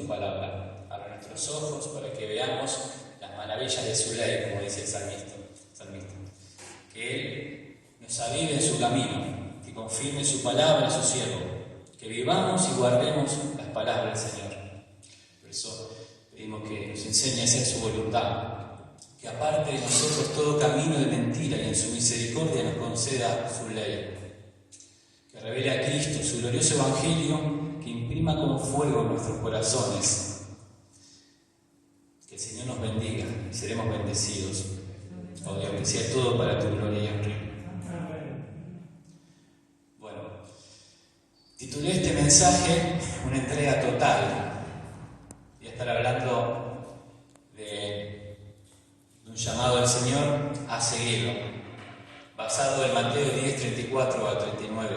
tu palabra. Abra nuestros ojos para que veamos las maravillas de su ley, como dice el salmista. Que Él nos avive en su camino, que confirme su palabra a su siervo, que vivamos y guardemos las palabras del Señor. Por eso pedimos que nos enseñe a hacer su voluntad, que aparte de nosotros todo camino de mentira y en su misericordia nos conceda su ley, que revele a Cristo, su glorioso Evangelio, que imprima con fuego en nuestros corazones. Que el Señor nos bendiga y seremos bendecidos. Oh Dios, que sea todo para tu gloria y honra. Bueno, titulé este mensaje una entrega total. Voy a estar hablando de un llamado del Señor a seguirlo, basado en Mateo 10, 34 a 39.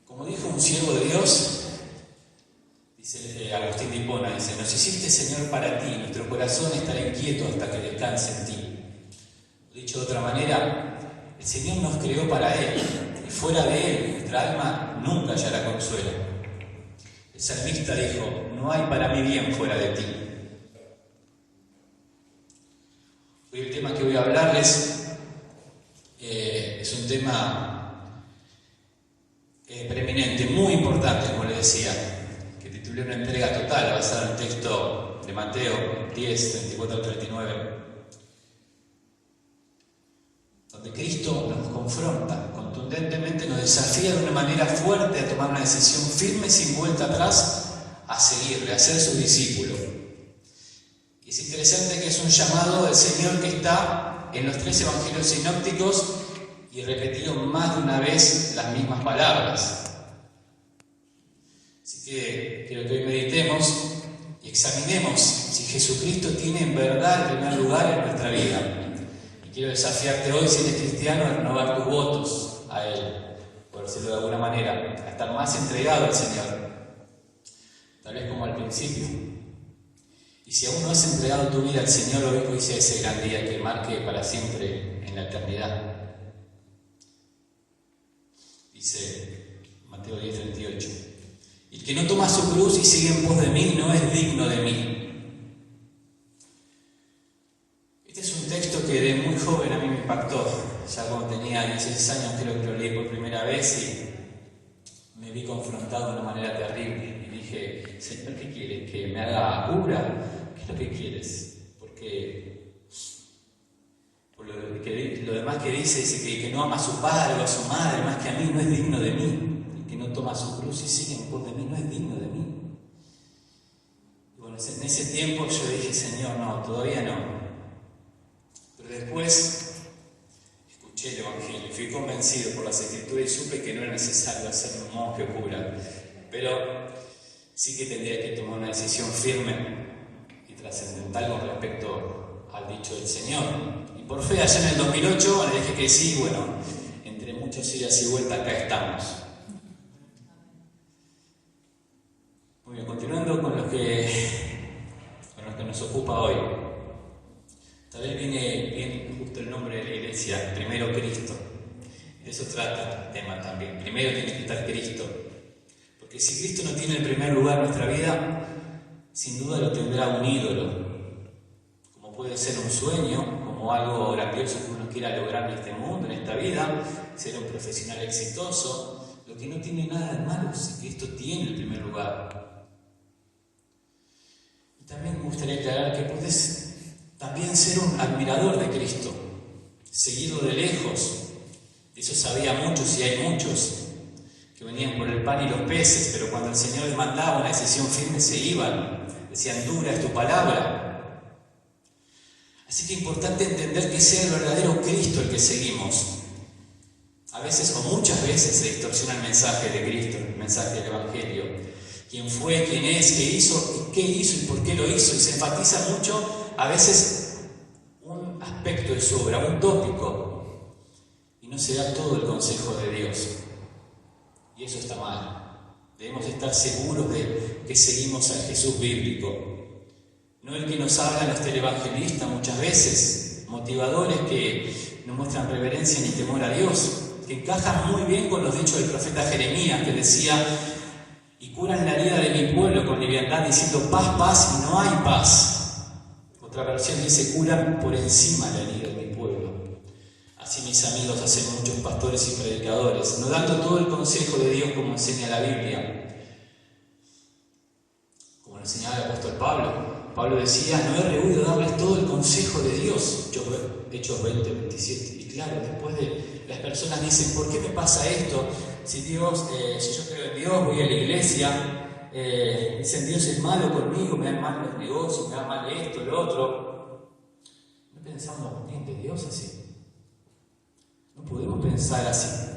Como dijo un siervo de Dios, dice Agustín de Hipona, dice: nos hiciste, Señor, para ti, nuestro corazón estará inquieto hasta que descanse en ti. Dicho de otra manera, el Señor nos creó para Él, y fuera de Él nuestra alma nunca hallará consuelo. El salmista dijo: no hay para mí bien fuera de ti. Hoy el tema que voy a hablarles es un tema preeminente, muy importante, como les decía, que titulé una entrega total basada en el texto de Mateo 10, 34 al 39, donde Cristo nos confronta contundentemente, nos desafía de una manera fuerte a tomar una decisión firme, sin vuelta atrás, a seguirle, a ser su discípulo. Y es interesante que es un llamado del Señor que está en los 3 evangelios sinópticos y repetido más de una vez las mismas palabras. Así que quiero que hoy meditemos y examinemos si Jesucristo tiene en verdad el primer lugar en nuestra vida. Y quiero desafiarte hoy, si eres cristiano, a renovar tus votos a Él, por decirlo de alguna manera, a estar más entregado al Señor, tal vez como al principio. Y si aún no has entregado tu vida al Señor, hoy sea ese gran día que marque para siempre en la eternidad. Dice Mateo 10, 38. El que no toma su cruz y sigue en pos de mí no es digno de mí. Este es un texto que de muy joven a mí me impactó. Ya cuando tenía 16 años creo que lo leí por primera vez y me vi confrontado de una manera terrible. Y dije: Señor, ¿qué quieres? ¿Que me haga cura? ¿Qué es lo que quieres? Porque por lo demás que dice que el que no ama a su padre o a su madre más que a mí no es digno de mí. Que no toma su cruz y sigue en pos de mí no es digno de mí. Y bueno, en ese tiempo yo dije: Señor, no, todavía no. Pero después escuché el Evangelio y fui convencido por las Escrituras y supe que no era necesario hacer un monje o cura, pero sí que tendría que tomar una decisión firme y trascendental con respecto al dicho del Señor. Y por fe, allá en el 2008 le dije que sí. Bueno, entre muchos idas y vueltas acá estamos. Muy bien, continuando con lo que nos ocupa hoy. Tal vez viene bien justo el nombre de la iglesia, primero Cristo. De eso trata el tema también. Primero tiene que estar Cristo. Porque si Cristo no tiene el primer lugar en nuestra vida, sin duda lo tendrá un ídolo. Como puede ser un sueño, como algo grandioso que uno quiera lograr en este mundo, en esta vida, ser un profesional exitoso. Lo que no tiene nada de malo si Cristo tiene el primer lugar. También me gustaría aclarar que podés también ser un admirador de Cristo, seguirlo de lejos. De eso sabía muchos y hay muchos que venían por el pan y los peces, pero cuando el Señor les mandaba una decisión firme se iban, decían: dura es tu palabra. Así que es importante entender que sea el verdadero Cristo el que seguimos. A veces o muchas veces se distorsiona el mensaje de Cristo, el mensaje del Evangelio. Quién fue, quién es, qué hizo y por qué lo hizo. Y se enfatiza mucho, a veces, un aspecto de su obra, un tópico. Y no se da todo el consejo de Dios. Y eso está mal. Debemos estar seguros de que seguimos al Jesús bíblico. No el que nos habla los televangelistas muchas veces, motivadores que no muestran reverencia ni temor a Dios, que encajan muy bien con los dichos del profeta Jeremías, que decía: y curan la herida de mi pueblo con liviandad, diciendo paz, paz, y no hay paz. Otra versión dice, curan por encima la herida de mi pueblo. Así mis amigos hacen muchos pastores y predicadores, no dando todo el consejo de Dios como enseña la Biblia. Como lo enseñaba el apóstol Pablo. Pablo decía, no he rehuido darles todo el consejo de Dios. Hechos 20, 27. Y claro, después las personas dicen, ¿por qué me pasa esto? Si yo creo en Dios, voy a la iglesia, dicen Dios es malo conmigo, me dan mal los negocios, me dan mal esto, lo otro. ¿No pensamos bien de Dios así? No podemos pensar así.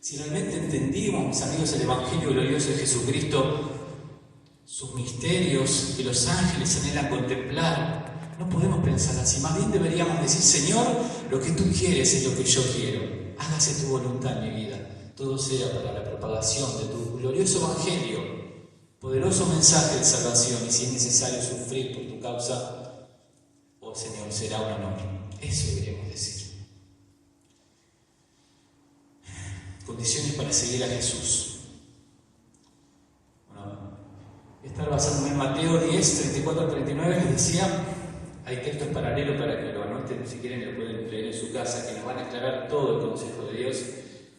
Si realmente entendimos, mis amigos, el Evangelio glorioso de Jesucristo, sus misterios que los ángeles anhelan contemplar, no podemos pensar así. Más bien deberíamos decir, Señor, lo que tú quieres es lo que yo quiero. Hágase tu voluntad en mi vida. Todo sea para la propagación de tu glorioso Evangelio, poderoso mensaje de salvación, y si es necesario sufrir por tu causa, oh Señor, será un honor. Eso deberíamos decir. Condiciones para seguir a Jesús. Bueno, estar basándome en Mateo 10, 34 39, les decía, hay textos paralelos para que lo anoten, si quieren lo pueden leer en su casa, que nos van a aclarar todo el consejo de Dios,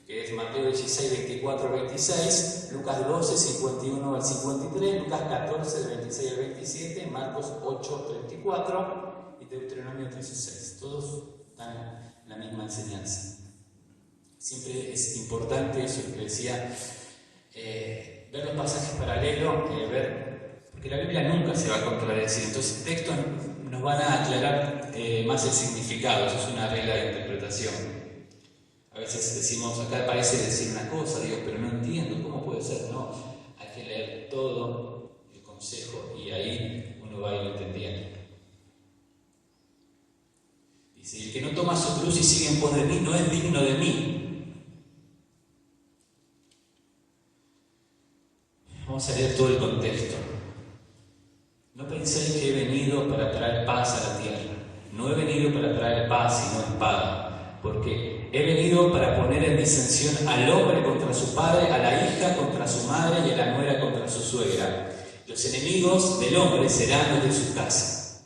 que es Mateo 16, 24 al 26, Lucas 12, 51 al 53, Lucas 14, del 26 al 27, Marcos 8, 34 y Deuteronomio 13, 6. Todos dan la misma enseñanza. Siempre es importante eso que decía, ver los pasajes paralelos, porque la Biblia nunca se va a contradecir, entonces textos nos van a aclarar más el significado, eso es una regla de interpretación. A veces decimos, acá parece decir una cosa, Dios, pero no entiendo, ¿cómo puede ser? No, hay que leer todo el consejo y ahí uno va a ir entendiendo. Dice, el que no toma su cruz y sigue en pos de mí no es digno de mí. Vamos a leer todo el contexto. No penséis que he venido para traer paz a la tierra. No he venido para traer paz, sino espada. Porque he venido para poner en disensión al hombre contra su padre, a la hija contra su madre y a la nuera contra su suegra. Los enemigos del hombre serán los de su casa.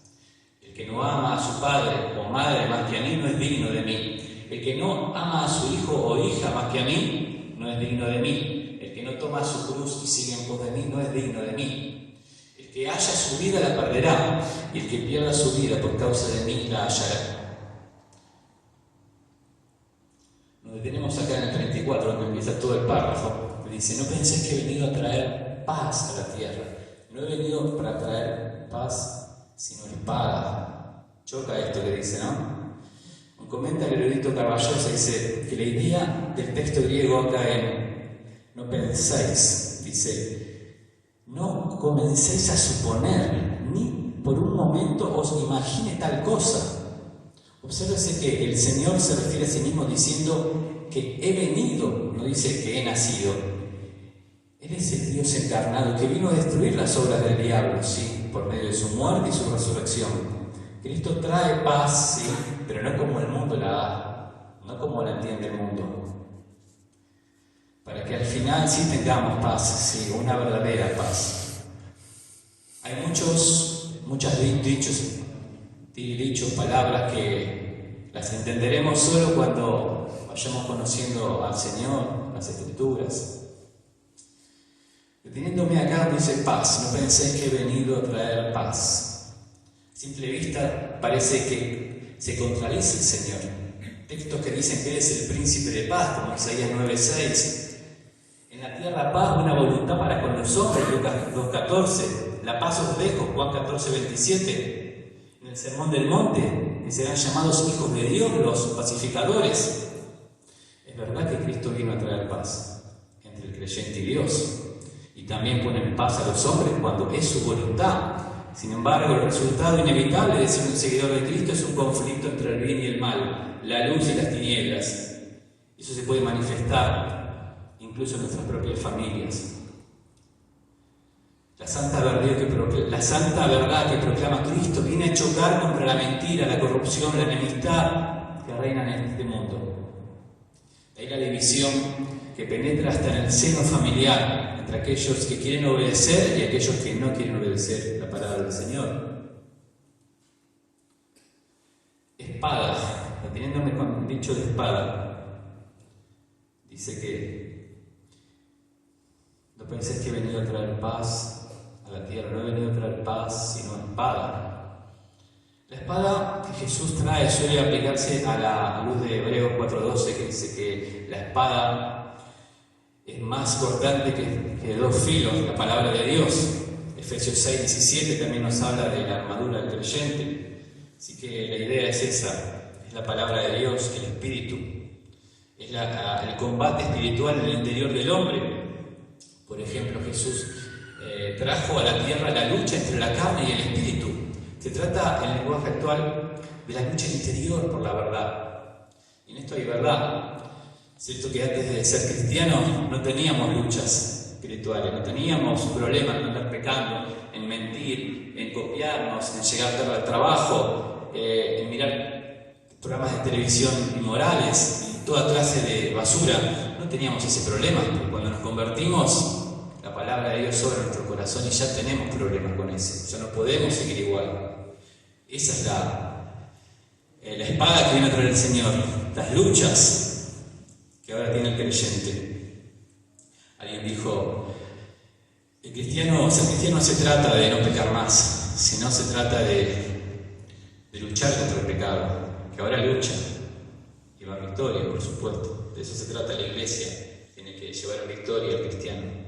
El que no ama a su padre o madre más que a mí no es digno de mí. El que no ama a su hijo o hija más que a mí no es digno de mí. El que no toma su cruz y sigue en pos de mí no es digno de mí. El que haya su vida la perderá, y el que pierda su vida por causa de mí la hallará. Nos detenemos acá en el 34, donde empieza todo el párrafo. Me dice, no penséis que he venido a traer paz a la tierra. No he venido para traer paz, sino espada. Choca esto que dice, ¿no? Un comentario el erudito Carballosa dice que la idea del texto griego acá en no penséis, dice, no comencéis a suponer, ni por un momento os imagine tal cosa. Obsérvese que el Señor se refiere a sí mismo diciendo que he venido, no dice que he nacido. Él es el Dios encarnado que vino a destruir las obras del diablo, sí, por medio de su muerte y su resurrección. Cristo trae paz, sí, pero no como el mundo la da, no como la entiende el mundo. Para que al final sí tengamos paz, sí, una verdadera paz. Hay muchos dichos, palabras que las entenderemos solo cuando vayamos conociendo al Señor, las Escrituras. Deteniéndome acá donde dice paz, no penséis que he venido a traer paz. A simple vista parece que se contradice el Señor. Textos que dicen que Él es el príncipe de paz, como Isaías 9:6. En la tierra paz, buena voluntad para con los hombres, Lucas 2:14. La paz os dejo, Juan 14:27. En el Sermón del Monte, que serán llamados hijos de Dios los pacificadores. Es verdad que Cristo vino a traer paz entre el creyente y Dios, y también pone en paz a los hombres cuando es su voluntad. Sin embargo, el resultado inevitable de ser un seguidor de Cristo es un conflicto entre el bien y el mal, la luz y las tinieblas. Eso se puede manifestar incluso en nuestras propias familias. La santa verdad que proclama Cristo viene a chocar contra la mentira, la corrupción, la enemistad que reinan en este mundo. De ahí la división que que penetra hasta en el seno familiar, entre aquellos que quieren obedecer y aquellos que no quieren obedecer la palabra del Señor. Espada, deteniéndome con el dicho de espada, dice que no penséis que he venido a traer paz a la tierra, no he venido a traer paz, sino espada. La espada que Jesús trae suele aplicarse a la luz de Hebreos 4:12, que dice que la espada es más cortante que dos filos, la palabra de Dios. Efesios 6:17 también nos habla de la armadura del creyente. Así que la idea es esa, es la palabra de Dios, el Espíritu, es el combate espiritual en el interior del hombre. Por ejemplo, Jesús trajo a la tierra la lucha entre la carne y el Espíritu. Se trata, en el lenguaje actual, de la lucha interior por la verdad. Y en esto hay verdad. Es cierto que antes de ser cristianos no teníamos luchas espirituales, no teníamos problemas en andar pecando, en mentir, en copiarnos, en llegar tarde al trabajo, en mirar programas de televisión inmorales y toda clase de basura. No teníamos ese problema, porque cuando nos convertimos, la palabra de Dios sobra en nuestro corazón y ya tenemos problemas con eso. Ya no podemos seguir igual. Esa es la espada que viene a traer el Señor, las luchas que ahora tiene el creyente. Alguien dijo, ser cristiano no se trata de no pecar más, sino se trata de luchar contra el pecado, que ahora lucha y va a victoria, por supuesto. De eso se trata la iglesia, tiene que llevar a victoria al cristiano.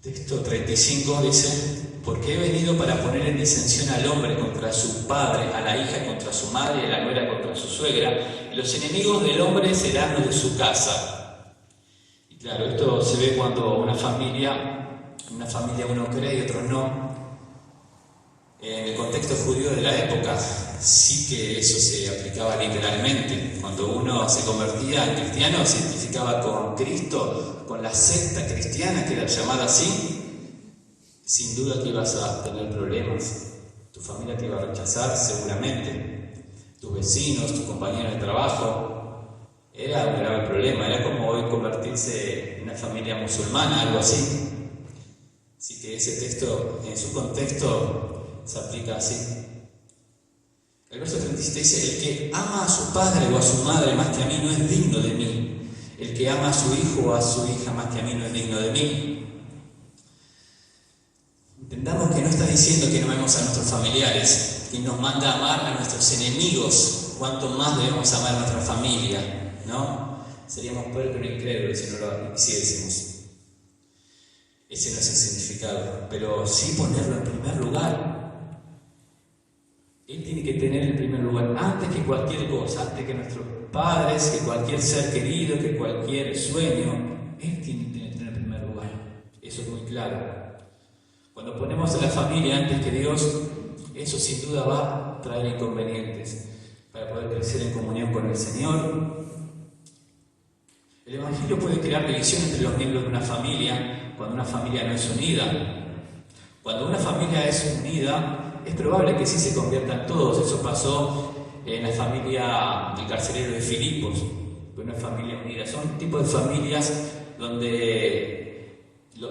Texto 35 dice, porque he venido para poner en disensión al hombre contra su padre, a la hija contra su madre, a la nuera contra su suegra, y los enemigos del hombre serán los de su casa. Y claro, esto se ve cuando una familia uno cree y otros no. En el contexto judío de la época sí que eso se aplicaba literalmente. Cuando uno se convertía en cristiano, se identificaba con Cristo, con la secta cristiana, que era llamada así, sin duda que ibas a tener problemas. Tu familia te iba a rechazar seguramente, tus vecinos, tus compañeros de trabajo. Era un grave problema, era como hoy convertirse en una familia musulmana, algo así. Así que ese texto, en su contexto, se aplica así. El verso 37 dice, el que ama a su padre o a su madre más que a mí no es digno de mí. El que ama a su hijo o a su hija más que a mí no es digno de mí. Entendamos que no está diciendo que no amemos a nuestros familiares, que nos manda a amar a nuestros enemigos. Cuanto más debemos amar a nuestra familia, ¿no? Seríamos peor que un incrédulo si no lo hiciésemos. Ese no es el significado, pero sí ponerlo en primer lugar. Él tiene que tener el primer lugar, antes que cualquier cosa, antes que nuestros padres, que cualquier ser querido, que cualquier sueño. Él tiene que tener el primer lugar. Eso es muy claro. Cuando ponemos a la familia antes que Dios, eso sin duda va a traer inconvenientes para poder crecer en comunión con el Señor. El Evangelio puede crear división entre los miembros de una familia cuando una familia no es unida. Cuando una familia es unida, es probable que sí se conviertan todos. Eso pasó en la familia del carcelero de Filipos, una familia unida. Son tipos de familias donde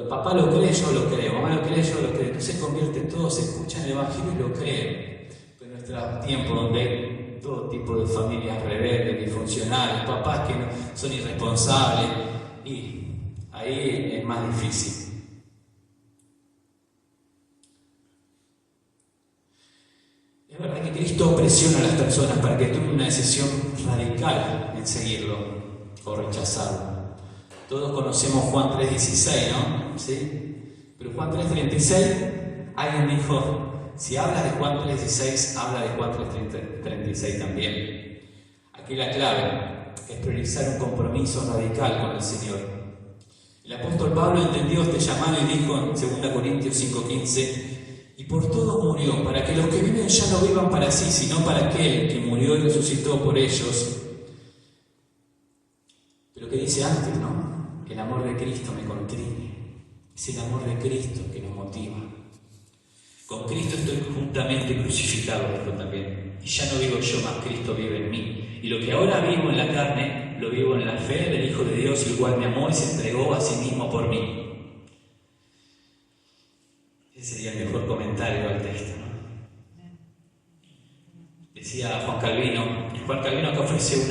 papá lo cree, yo lo creo, mamá lo cree, yo lo creo. Entonces se convierten todos, se escuchan el Evangelio y lo creen. Pero en nuestro tiempo, donde hay todo tipo de familias rebeldes, disfuncionales, papás que son irresponsables, y ahí es más difícil. Es verdad que Cristo presiona a las personas para que tomen una decisión radical en seguirlo o rechazarlo. Todos conocemos Juan 3:16, ¿no? ¿Sí? Pero Juan 3:36, alguien dijo, si hablas de Juan 3:16, habla de Juan 3:36 también. Aquí la clave es priorizar un compromiso radical con el Señor. El apóstol Pablo entendió este llamado y dijo en 2 Corintios 5:15, y por todos murió, para que los que viven ya no vivan para sí, sino para aquel que murió y resucitó por ellos. Pero que dice antes, ¿no? El amor de Cristo me contiene. Es el amor de Cristo que nos motiva. Con Cristo estoy juntamente crucificado, dijo también. Y ya no vivo yo, más Cristo vive en mí. Y lo que ahora vivo en la carne, lo vivo en la fe del Hijo de Dios, el cual me amó y se entregó a sí mismo por mí. Ese sería el mejor comentario al texto, ¿no? Decía Juan Calvino que ofrece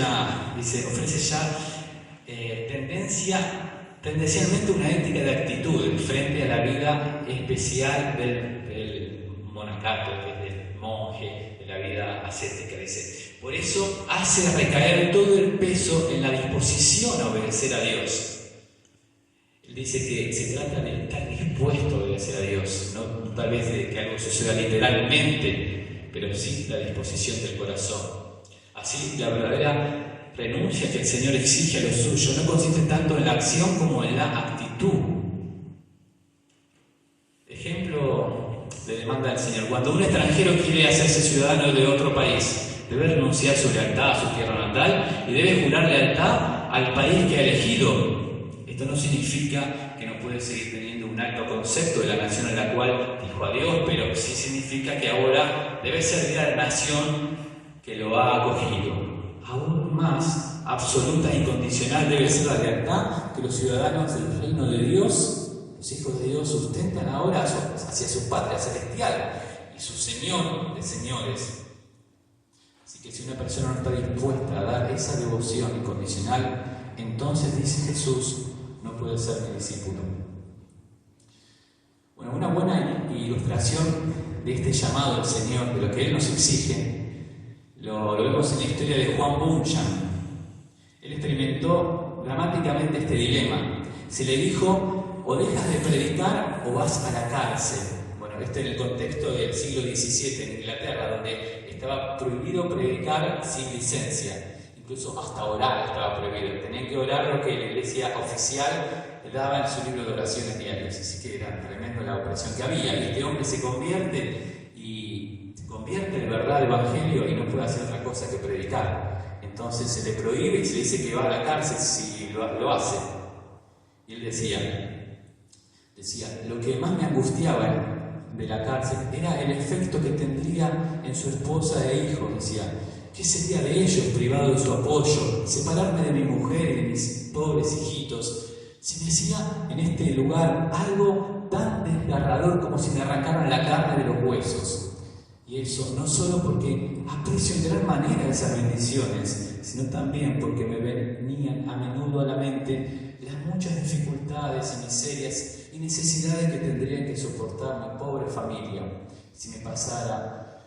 ya tendencialmente una ética de actitud frente a la vida especial del monacato, del monje, de la vida ascética. Dice, por eso hace recaer todo el peso en la disposición a obedecer a Dios. Él dice que se trata de estar dispuesto a obedecer a Dios, no tal vez de que algo suceda literalmente, pero sí la disposición del corazón. Así, la verdadera renuncia que el Señor exige a lo suyo no consiste tanto en la acción como en la actitud. Ejemplo de demanda del Señor. Cuando un extranjero quiere hacerse ciudadano de otro país, debe renunciar su lealtad a su tierra natal y debe jurar lealtad al país que ha elegido. Esto no significa que no puede seguir teniendo un alto concepto de la nación en la cual dijo adiós, pero sí significa que ahora debe servir a la nación que lo ha acogido. Aún más absoluta e incondicional debe ser la lealtad que los ciudadanos del reino de Dios, los hijos de Dios, sustentan ahora hacia su patria celestial y su Señor de señores. Así que si una persona no está dispuesta a dar esa devoción incondicional, entonces, dice Jesús, no puede ser mi discípulo. Bueno, una buena ilustración de este llamado del Señor, de lo que Él nos exige, lo vemos en la historia de Juan Bunyan. Él experimentó dramáticamente este dilema. Se le dijo, o dejas de predicar o vas a la cárcel. Bueno, esto en el contexto del siglo XVII en Inglaterra, donde estaba prohibido predicar sin licencia. Incluso hasta orar estaba prohibido. Tenían que orar lo que la iglesia oficial le daba en su libro de oraciones diarias. Así que era tremendo la opresión que había. Y este hombre se convierte de verdad al evangelio y no puede hacer otra cosa que predicar. Entonces se le prohíbe y se le dice que va a la cárcel si lo hace. Y él decía, lo que más me angustiaba de la cárcel era el efecto que tendría en su esposa e hijos. Decía, ¿qué sería de ellos privado de su apoyo? Separarme de mi mujer y de mis pobres hijitos. Se me hacía en este lugar algo tan desgarrador como si me arrancaran la carne de los huesos. Y eso no solo porque aprecio en gran manera esas bendiciones, sino también porque me venían a menudo a la mente las muchas dificultades y miserias y necesidades que tendría que soportar mi pobre familia si me separara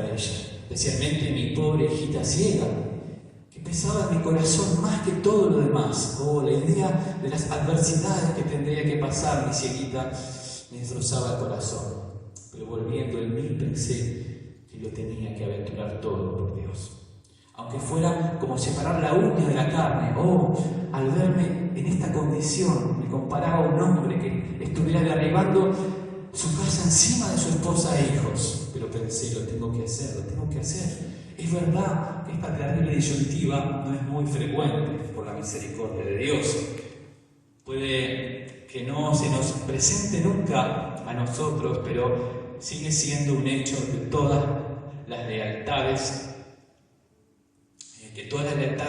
de ella. Especialmente mi pobre hijita ciega, que pesaba en mi corazón más que todo lo demás. La idea de las adversidades que tendría que pasar mi cieguita me destrozaba el corazón. Pero volviendo en mí pensé que lo tenía que aventurar todo por Dios. Aunque fuera como separar la uña de la carne, al verme en esta condición, me comparaba a un hombre que estuviera derribando su casa encima de su esposa e hijos. Pero pensé, lo tengo que hacer. Es verdad que esta terrible disyuntiva no es muy frecuente por la misericordia de Dios. Puede que no se nos presente nunca a nosotros, pero sigue siendo un hecho que todas las lealtades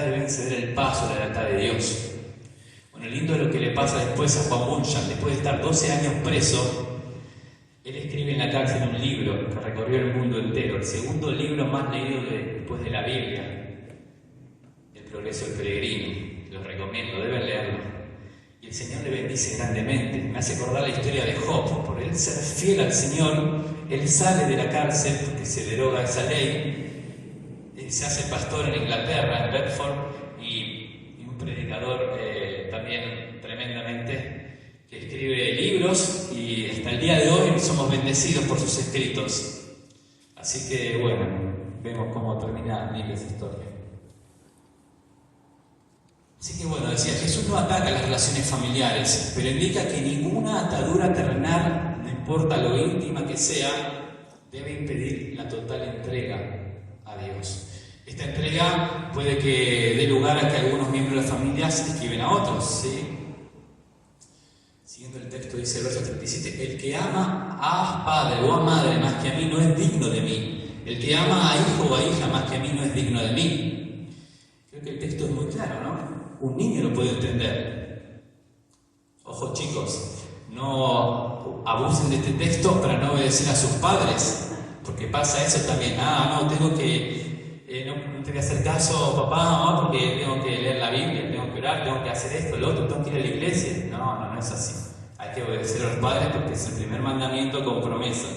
deben ceder el paso a la lealtad de Dios. Bueno, lindo es lo que le pasa después a Juan Bunyan. Después de estar 12 años preso, él escribe en la cárcel un libro que recorrió el mundo entero, el segundo libro más leído después de la Biblia, El Progreso del Peregrino. Los recomiendo, deben leerlo. Y el Señor le bendice grandemente. Me hace acordar la historia de Job. Por él ser fiel al Señor, él sale de la cárcel porque se deroga esa ley. Se hace pastor en Inglaterra, en Bedford, y un predicador también tremendamente, que escribe libros y hasta el día de hoy somos bendecidos por sus escritos. Así que bueno, vemos cómo termina esa historia. Así que bueno, decía, Jesús no ataca las relaciones familiares, pero indica que ninguna atadura terrenal, no importa lo íntima que sea, debe impedir la total entrega a Dios. Esta entrega puede que dé lugar a que algunos miembros de la familia se esquiven a otros, ¿sí? Siguiendo el texto dice el verso 37, el que ama a padre o a madre más que a mí no es digno de mí. El que ama a hijo o a hija más que a mí no es digno de mí. Creo que el texto es muy claro, ¿no? Un niño lo puede entender. Ojo chicos, no abusen de este texto para no obedecer a sus padres, porque pasa eso también. No tengo que hacer caso papá, mamá, porque tengo que leer la Biblia, tengo que orar, tengo que hacer esto, lo otro, tengo que ir a la iglesia. No es así. Hay que obedecer a los padres porque es el primer mandamiento con promesa.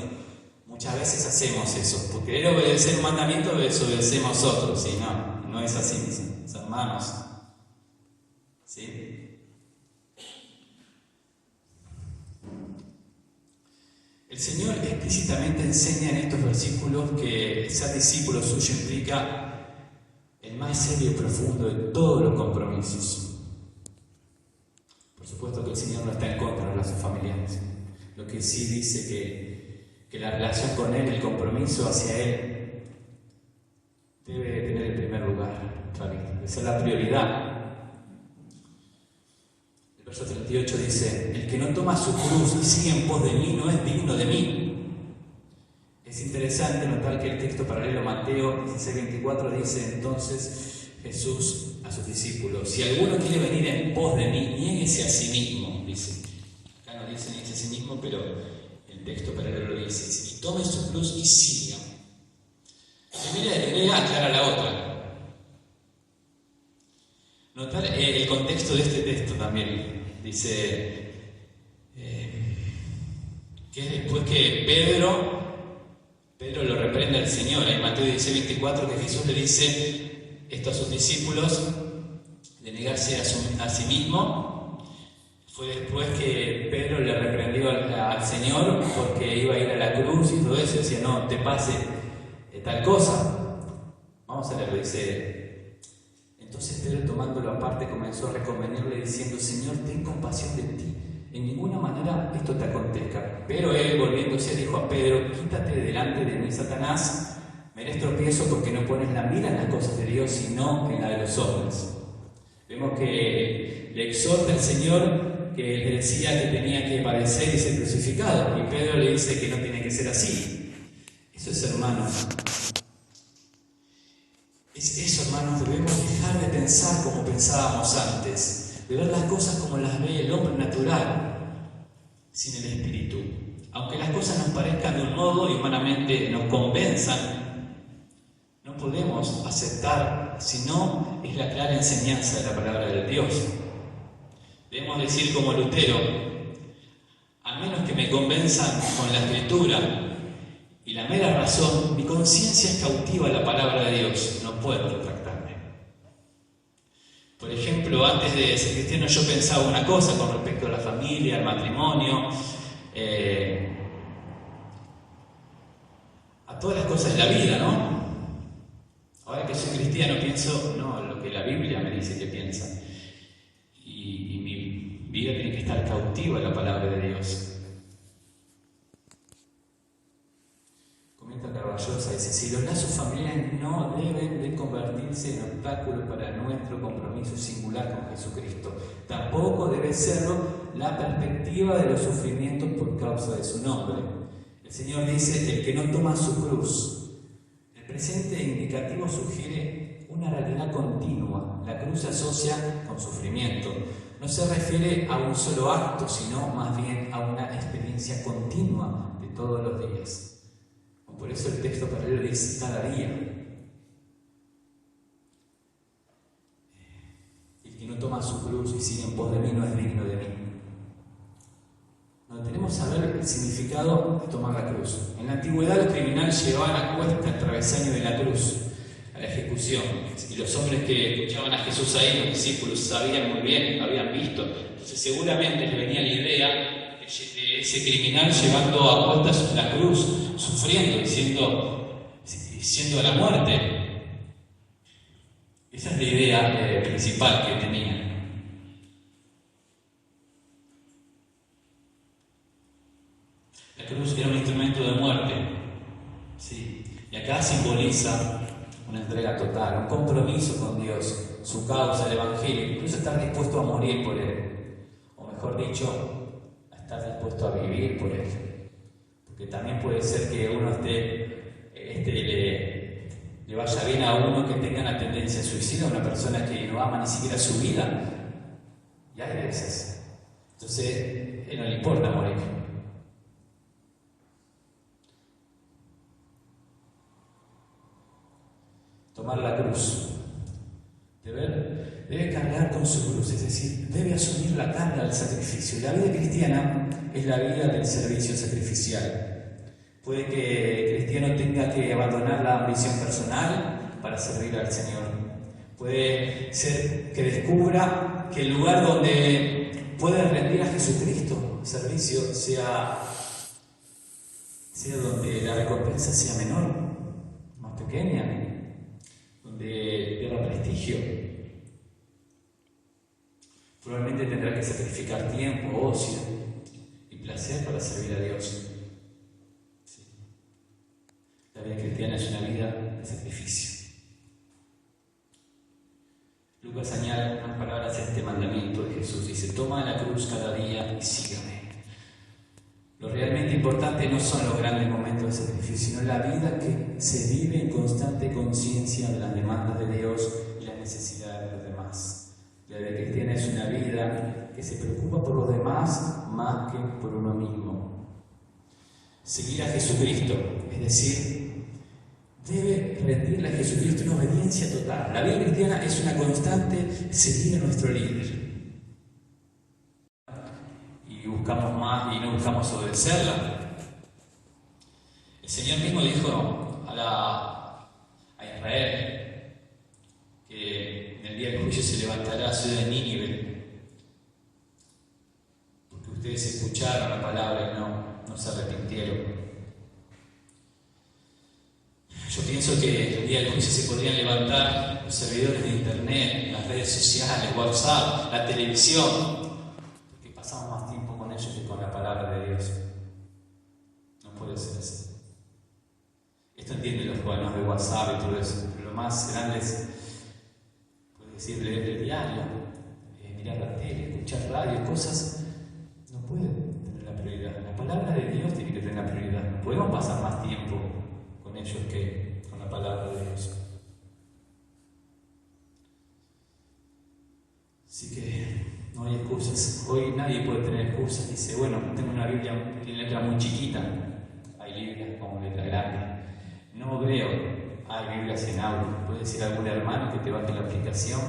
Muchas veces hacemos eso. Por querer obedecer un mandamiento, desobedecemos otros. Y no es así, mis hermanos. ¿Sí? El Señor explícitamente enseña en estos versículos que ser discípulo suyo implica el más serio y profundo de todos los compromisos. Por supuesto que el Señor no está en contra de los lazos familiares. Lo que sí dice que la relación con Él, el compromiso hacia Él, debe tener el primer lugar en nuestra vida, debe ser la prioridad. El verso 38 dice, el que no toma su cruz y sigue en pos de mí no es digno de mí. Es interesante notar que el texto paralelo Mateo 16:24 dice entonces Jesús a sus discípulos, si alguno quiere venir en pos de mí, niéguese a sí mismo, dice. Acá no dice niéguese a sí mismo, pero el texto paralelo lo dice, y tome su cruz y siga. La primera aclara la otra. Notar el contexto de este texto también. Dice que después que Pedro lo reprende al Señor. En Mateo 16:24 que Jesús le dice esto a sus discípulos, de negarse a sí mismo. Fue después que Pedro le reprendió al Señor porque iba a ir a la cruz y todo eso. Decía, no te pase tal cosa. Vamos a leerlo, dice... Entonces Pedro, tomándolo aparte, comenzó a reconvenirle diciendo, Señor, ten compasión de ti. En ninguna manera esto te acontezca. Pero él, volviéndose, dijo a Pedro, quítate delante de mí, Satanás. Me eres tropiezo porque no pones la mira en las cosas de Dios, sino en la de los hombres. Vemos que le exhorta al Señor que le decía que tenía que padecer y ser crucificado. Y Pedro le dice que no tiene que ser así. Eso es, hermanos. Eso, hermanos, debemos dejar de pensar como pensábamos antes, de ver las cosas como las ve el hombre natural, sin el espíritu. Aunque las cosas nos parezcan de un modo y humanamente nos convenzan, no podemos aceptar si no es la clara enseñanza de la palabra de Dios. Debemos decir como Lutero, a menos que me convenzan con la Escritura y la mera razón, mi conciencia es cautiva a la palabra de Dios, no puedo retractarme. Por ejemplo, antes de ser cristiano yo pensaba una cosa con respecto a la familia, al matrimonio, a todas las cosas de la vida, ¿no? Ahora que soy cristiano pienso, no, lo que la Biblia me dice que piensa. Y mi vida tiene que estar cautiva a la palabra de Dios. Carballosa dice, si los lazos familiares no deben de convertirse en obstáculo para nuestro compromiso singular con Jesucristo, tampoco debe serlo la perspectiva de los sufrimientos por causa de su nombre. El Señor dice, el que no toma su cruz. El presente indicativo sugiere una realidad continua. La cruz se asocia con sufrimiento. No se refiere a un solo acto, sino más bien a una experiencia continua de todos los días. Por eso el texto paralelo dice cada día. El que no toma su cruz y sigue en pos de mí no es digno de mí. No tenemos que saber el significado de tomar la cruz. En la antigüedad los criminales llevaban a cuesta el travesaño de la cruz a la ejecución. Y los hombres que escuchaban a Jesús ahí, los discípulos, sabían muy bien, lo habían visto. Entonces seguramente les venía la idea de ese criminal llevando a cuestas la cruz, sufriendo y siendo a la muerte. Esa es la idea principal que tenían. La cruz era un instrumento de muerte, ¿sí? Y acá simboliza una entrega total, un compromiso con Dios, su causa, el Evangelio, incluso estar dispuesto a morir por Él. O mejor dicho, estar dispuesto a vivir por Él. Porque también puede ser que uno le vaya bien a uno que tenga una tendencia a suicida, una persona que no ama ni siquiera su vida. Y hay veces. Entonces, a él no le importa morir. Tomar la cruz. Debe cargar con su cruz, es decir, debe asumir la carga del sacrificio. La vida cristiana es la vida del servicio sacrificial. Puede que el cristiano tenga que abandonar la ambición personal para servir al Señor. Puede ser que descubra que el lugar donde puede rendir a Jesucristo servicio sea donde la recompensa sea menor, más pequeña, donde pierda prestigio. Probablemente tendrá que sacrificar tiempo, ocio y placer para servir a Dios. Sí. La vida cristiana es una vida de sacrificio. Lucas añade unas palabras a este mandamiento de Jesús. Dice: toma la cruz cada día y sígame. Lo realmente importante no son los grandes momentos de sacrificio, sino la vida que se vive en constante conciencia de las demandas de Dios y las necesidades de los demás. La vida cristiana es una vida que se preocupa por los demás más que por uno mismo. Seguir a Jesucristo, es decir, debe rendirle a Jesucristo una obediencia total. La vida cristiana es una constante seguir a nuestro líder. Y buscamos más y no buscamos obedecerla. El Señor mismo dijo a Israel que en el día del juicio se levantará la ciudad de Nínive, porque ustedes escucharon la palabra y no se arrepintieron. Yo pienso que el día del juicio se podrían levantar los servidores de internet, las redes sociales, WhatsApp, la televisión, porque pasamos más tiempo con ellos que con la palabra de Dios. No puede ser así. Esto entienden los buenos de WhatsApp y todo eso, pero lo más grande es, puede decir, leer el diario, mirar la tele, escuchar radio, cosas, no pueden tener la prioridad. La palabra de Dios tiene que tener la prioridad. No podemos pasar más tiempo con ellos que con la palabra de Dios. Así que no hay excusas. Hoy nadie puede tener excusas. Dice, bueno, tengo una Biblia en letra muy chiquita. Hay Biblias con letra grande. No veo, hay Biblias en audio. Puede decir algún hermano que te baje la aplicación.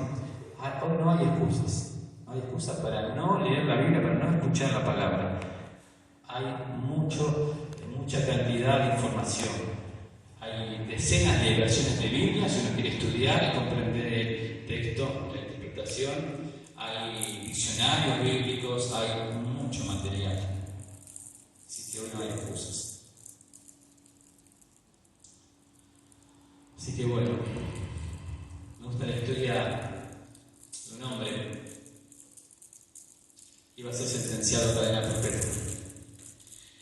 Hoy no hay excusas. No hay excusas para no leer la Biblia, para no escuchar la palabra. Hay mucha cantidad de información. Hay decenas de versiones de Biblia, si uno quiere estudiar y comprender el texto, la interpretación. Hay diccionarios bíblicos, hay mucho material. Así que hoy no hay excusas. Así que bueno, me gusta la historia de un hombre que iba a ser sentenciado a cadena perpetua.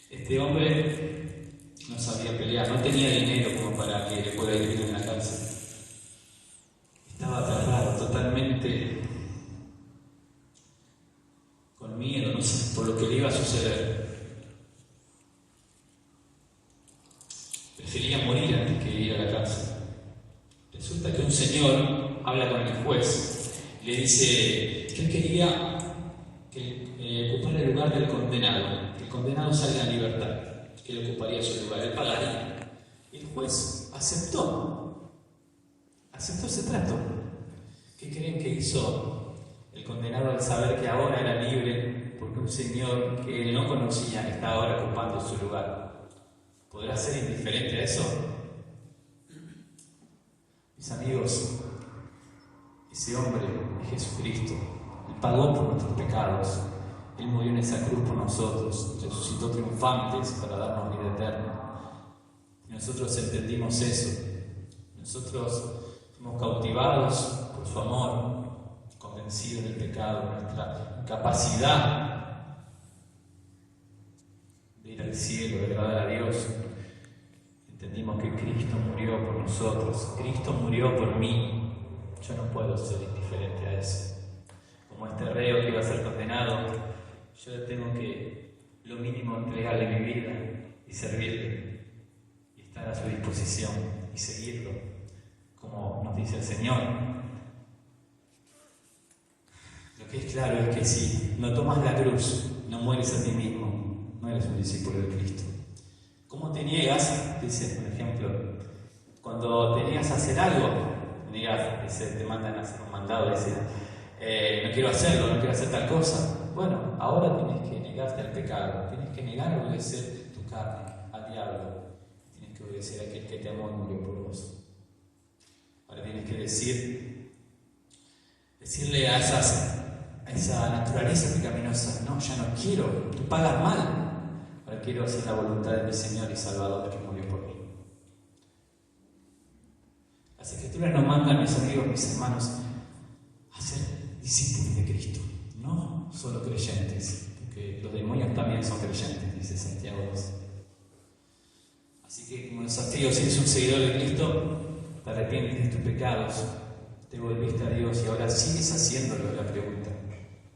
Este hombre no sabía pelear, no tenía dinero como para que le pueda ir bien en la cárcel. Estaba aterrado, totalmente con miedo, no sé, por lo que le iba a suceder. Prefería morir antes que ir a la cárcel. Resulta que un señor habla con el juez, le dice que él quería ocupar el lugar del condenado, que el condenado salga en libertad, que él ocuparía su lugar, él pagaría. Y el juez aceptó ese trato. ¿Qué creen que hizo el condenado al saber que ahora era libre porque un señor que él no conocía está ahora ocupando su lugar? ¿Podrá ser indiferente a eso? Mis amigos, ese hombre es Jesucristo. Él pagó por nuestros pecados. Él murió en esa cruz por nosotros, resucitó triunfantes para darnos vida eterna. Y nosotros entendimos eso. Nosotros fuimos cautivados por su amor, convencidos del pecado, nuestra incapacidad de ir al cielo, de agradar a Dios. Entendimos que Cristo murió por nosotros, Cristo murió por mí. Yo no puedo ser indiferente a eso. Como este reo que iba a ser condenado, yo tengo que lo mínimo entregarle mi vida y servirle y estar a su disposición y seguirlo, como nos dice el Señor. Lo que es claro es que si no tomas la cruz, no mueres a ti mismo, no eres un discípulo de Cristo. ¿Cómo te niegas? Dice, por ejemplo, cuando te niegas a hacer algo, te mandan a hacer un mandado, dice, no quiero hacerlo, no quiero hacer tal cosa. Bueno, ahora tienes que negarte al pecado, tienes que negar a obedecer tu carne, al diablo, tienes que obedecer a aquel que te amó y murió por vos. Ahora tienes que decirle a esa naturaleza pecaminosa, no, ya no quiero, tú pagas mal. Ahora quiero hacer la voluntad de mi Señor y Salvador que murió por mí. Las Escrituras nos mandan, mis amigos, mis hermanos, a ser discípulos de Cristo, no solo creyentes, porque los demonios también son creyentes, dice Santiago 2. Así que como desafío, si eres un seguidor de Cristo, te arrepientes de tus pecados, te volviste a Dios y ahora sigues haciéndolo, es la pregunta,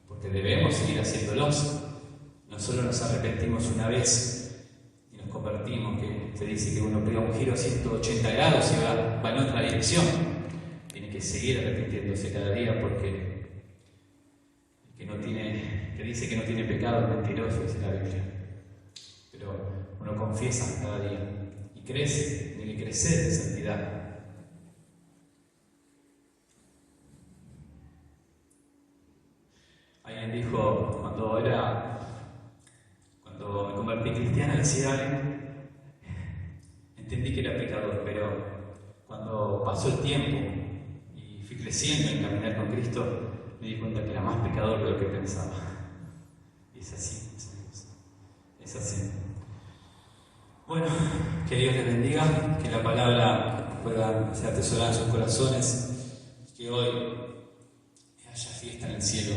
porque debemos seguir haciéndolos. No solo nos arrepentimos una vez y nos convertimos, que se dice que uno pega un giro a 180 grados y va en otra dirección. Tiene que seguir arrepintiéndose cada día, porque el que dice que no tiene pecado es mentiroso, dice la Biblia. Pero uno confiesa cada día y crece, tiene que crecer en santidad. Alguien dijo, cuando me convertí cristiano, decía, entendí que era pecador, pero cuando pasó el tiempo y fui creciendo en caminar con Cristo, me di cuenta que era más pecador de lo que pensaba. Y es así, es así. Bueno, que Dios les bendiga, que la palabra pueda ser atesorada en sus corazones, que hoy haya fiesta en el cielo.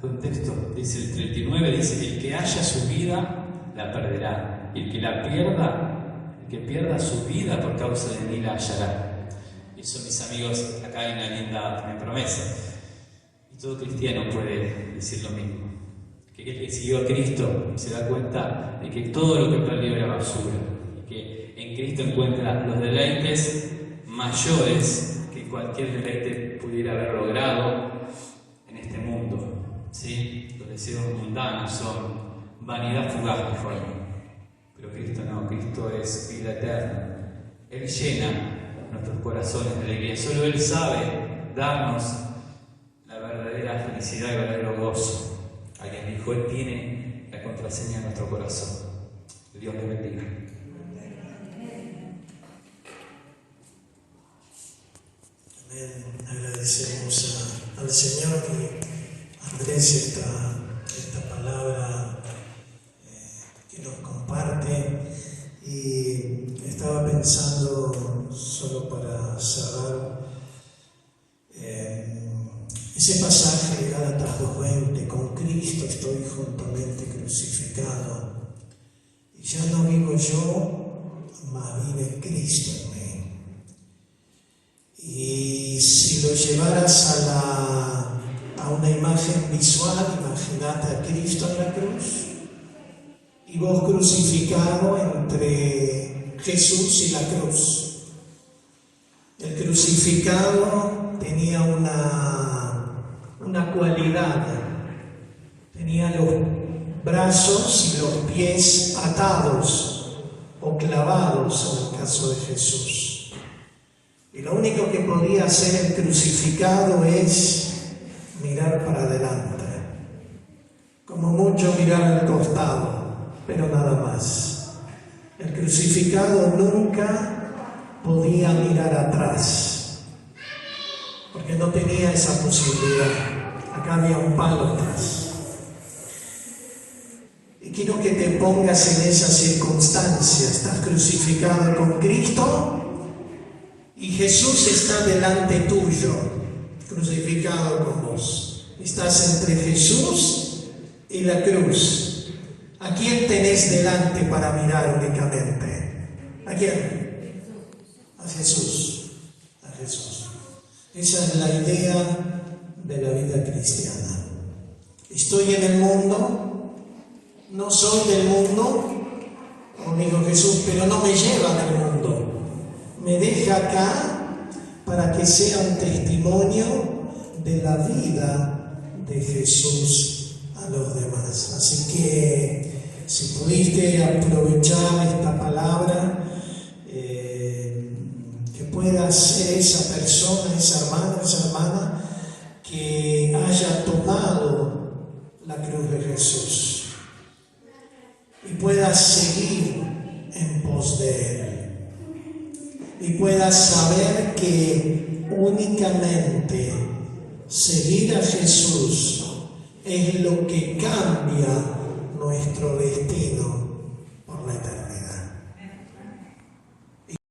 Contexto, dice el 39, dice, el que haya su vida la perderá, y el que pierda su vida por causa de mí la hallará. Y eso, mis amigos, acá hay una linda promesa, y todo cristiano puede decir lo mismo, que el que siguió a Cristo se da cuenta de que todo lo que perdió era basura, y que en Cristo encuentra los deleites mayores que cualquier deleite pudiera haber logrado en este mundo. ¿Sí? Los deseos mundanos son vanidad fugaz, mejor. Pero Cristo no, Cristo es vida eterna. Él llena nuestros corazones de alegría. Solo Él sabe darnos la verdadera felicidad y el verdadero gozo. Alguien dijo, Él tiene la contraseña de nuestro corazón. Dios le bendiga. Amén. Agradecemos al Señor que Andrés esta palabra que nos comparte, y estaba pensando, solo para cerrar, ese pasaje de Gálatas 2:20, con Cristo estoy juntamente crucificado, y ya no vivo yo, mas vive Cristo en mí. Y si lo llevaras a una imagen visual, imagínate a Cristo en la cruz y vos crucificado entre Jesús y la cruz. El crucificado tenía una cualidad, tenía los brazos y los pies atados o clavados en el caso de Jesús. Y lo único que podía hacer el crucificado es mirar para adelante, como mucho mirar al costado, pero nada más. El crucificado nunca podía mirar atrás, porque no tenía esa posibilidad. Acá había un palo atrás. Y quiero que te pongas en esa circunstancia. Estás crucificado con Cristo y Jesús está delante tuyo, crucificado con vos. Estás entre Jesús y la cruz. ¿A quién tenés delante para mirar únicamente? ¿A quién? A Jesús. A Jesús. Esa es la idea de la vida cristiana. Estoy en el mundo, no soy del mundo, como dijo Jesús, pero no me lleva del mundo. Me deja acá para que sea un testimonio de la vida de Jesús a los demás. Así que si pudiste aprovechar esta palabra, que puedas ser esa persona, esa hermana que haya tomado la cruz de Jesús y puedas seguir en pos de Él y puedas saber que únicamente seguir a Jesús es lo que cambia nuestro destino por la eternidad.